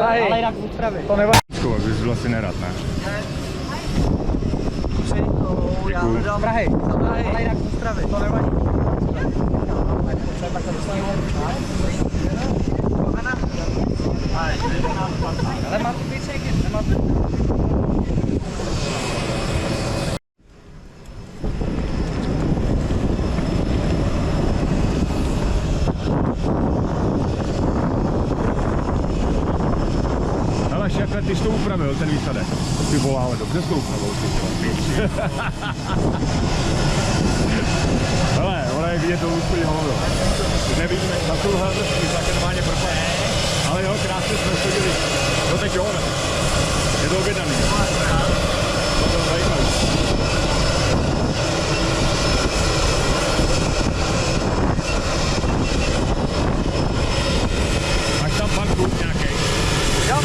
Ale jinak z Ústravy. To nevadí. Bys byl asi nerad, ne? Já dám Prahy. Ale jinak z Ústravy. To nevadí. Ale má tu píček, nemá tu. Ale šéfe, ty jsi to upravil, ten výsledek. Ty volá, ale dobře jsi to upravil. Hele, ona je vidět dolů svůj hovno. Nevidíme, na tuhle vrství, tak je normálně propad. Ale jo, krásně jsme chodili. No teď jo, ne? Je to objednaný. To bylo zajímavé. Máš tam pan klub nějaký? Jo.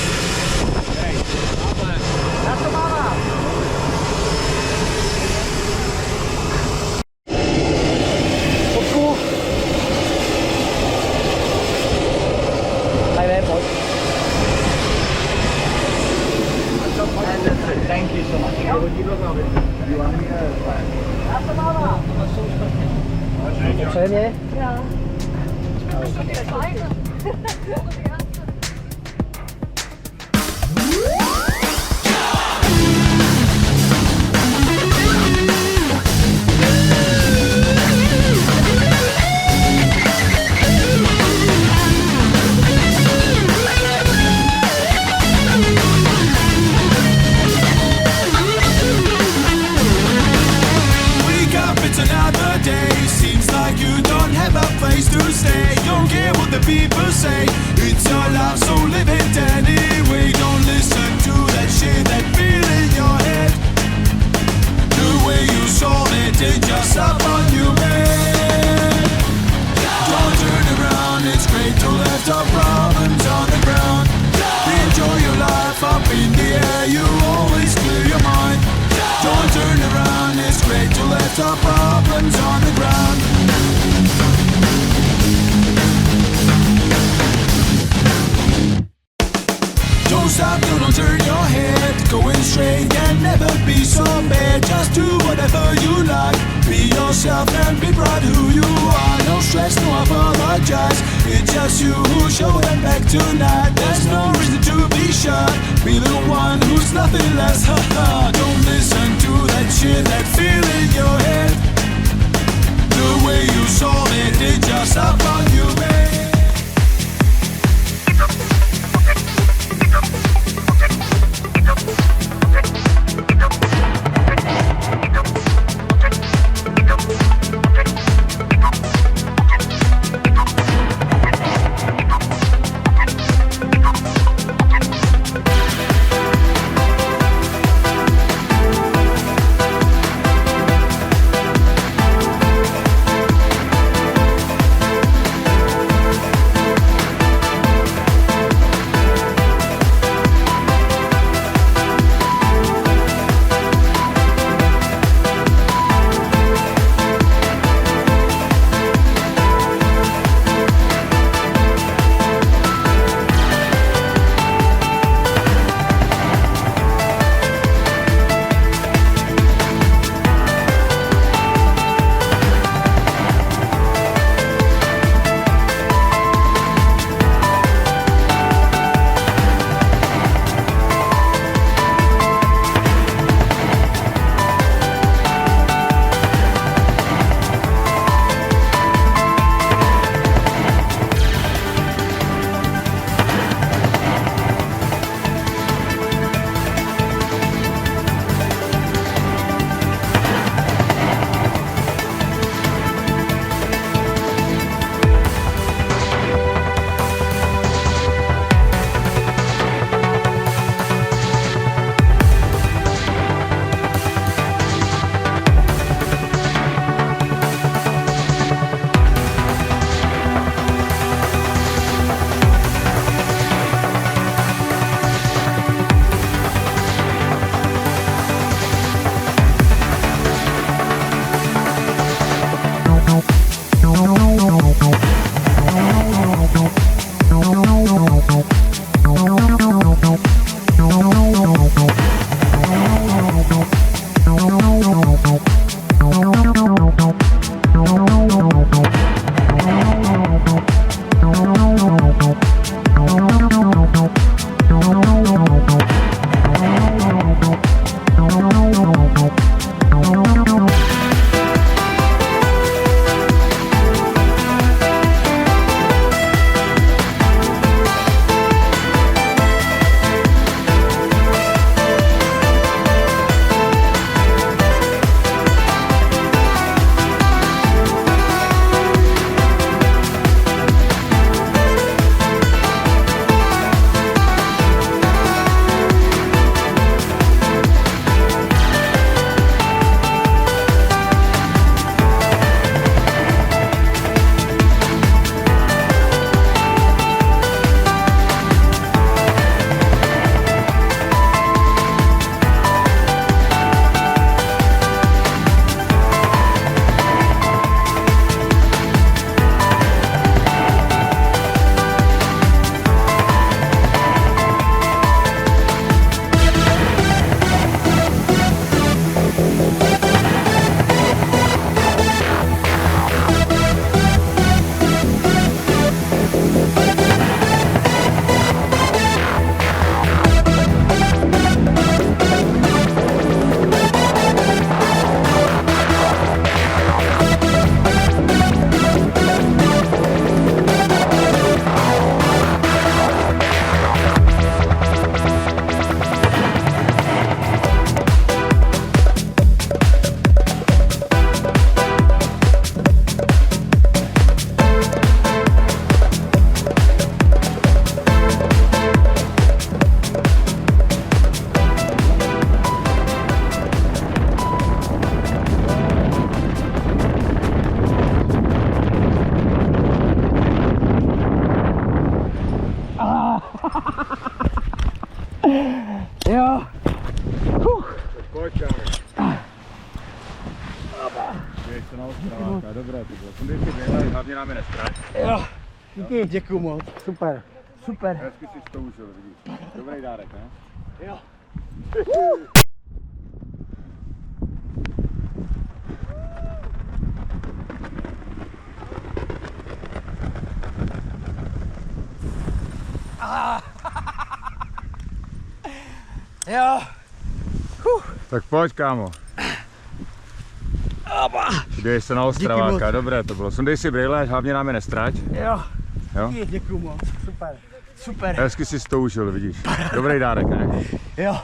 Hej, tamhle. Já to mám. Fotku. Tady pojď. Thank you so much. Já to mám. Upřejmě. Ja. People say it's your life, so live it anyway. Don't listen to that shit, that feel in your head. The way you saw it, it just up on you, man. Don't turn around, it's great to left our problems on the ground. Enjoy your life up in the air, you always clear your mind. Don't turn around, it's great to left our problems on the ground. Don't stop, don't turn your head. Going straight can never be so bad. Just do whatever you like. Be yourself and be proud who you are. No stress, no apologize. It's just you who show them back tonight. There's no reason to be shy. Be the one who's nothing less. Haha. Don't listen to that shit, that feel in your head. The way you saw it, it just up on you, man. Pojď, kámo. Běž se na Ostraváka, dobré to bylo. Sundej si běhaj, hlavně nám je nestrať. Jo. Děkuju moc. Super. Super. Hezky si to užil, vidíš. Dobrý dárek, ne? Jo. Jo. Tak pojď, kámo. Běž se na Ostraváka, dobré to bylo. Sundej si brýle, hlavně nám je nestrať. Jo. Jo? Děkuju moc. Super. Super. Hezky si to užil, vidíš. Dobrý dárek, ne? Jo.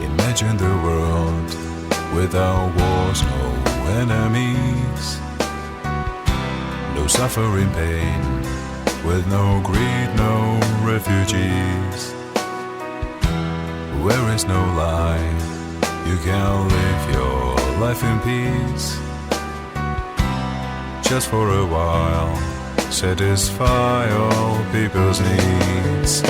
Imagine the world without wars, no enemies, no suffering, pain, with no greed, no refugees. Where is no lie, you can live your life in peace. Just for a while, satisfy all people's needs.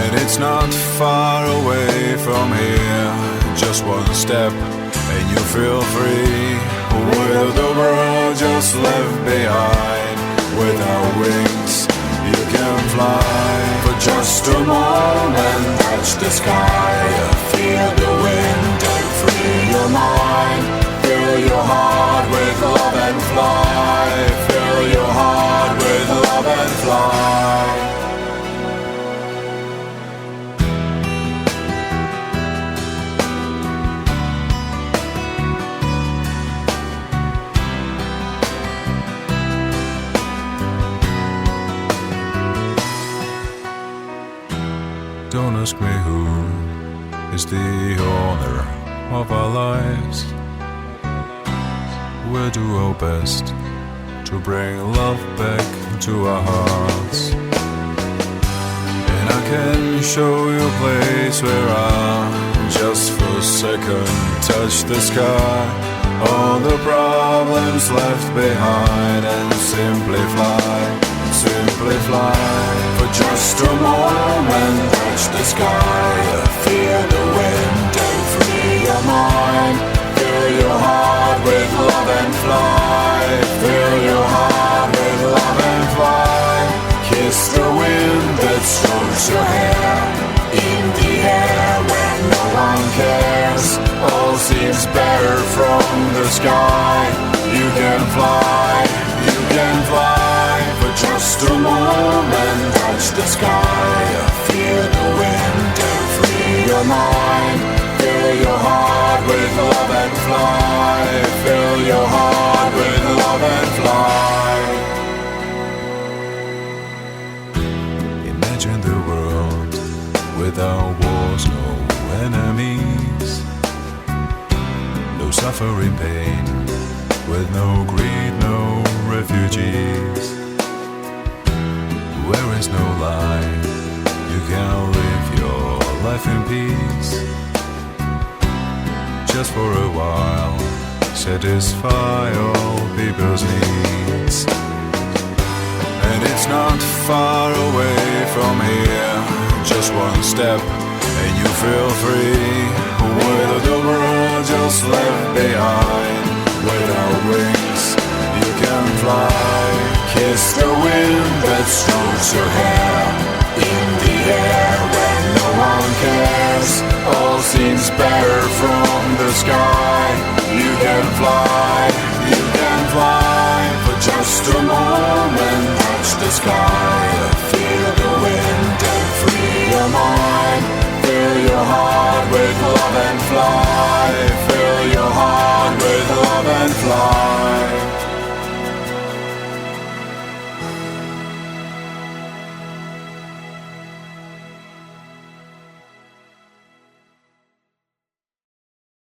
And it's not far away from here, just one step and you feel free. With the world just left behind, without wings you can fly. For just a moment touch the sky, feel the wind and free your mind. Fill your heart with love and fly. Fill your heart with love and fly. Don't ask me who is the owner of our lives. We'll do our best to bring love back to our hearts. And I can show you a place where I just for a second touch the sky. All the problems left behind and simply fly. Simply fly. For just a moment touch the sky. Feel the wind and free your mind. Fill your heart with love and fly. Fill your heart with love and fly. Kiss the wind that strokes your hair. In the air when no one cares. All seems better from the sky. You can fly, you can fly. For just a moment touch the sky. Feel the wind and free your mind. Fill your heart with love and fly. Fill your heart with love and fly. Imagine the world without wars, no enemies, no suffering, pain, with no greed, no refugees. Where is no lie, you can live your life in peace. Just for a while, satisfy all people's needs. And it's not far away from here, just one step and you feel free. With the world just left behind, without wings you can fly. Kiss the wind that strokes your hair. In the air when no one cares. All seems better from the sky. You can fly, you can fly.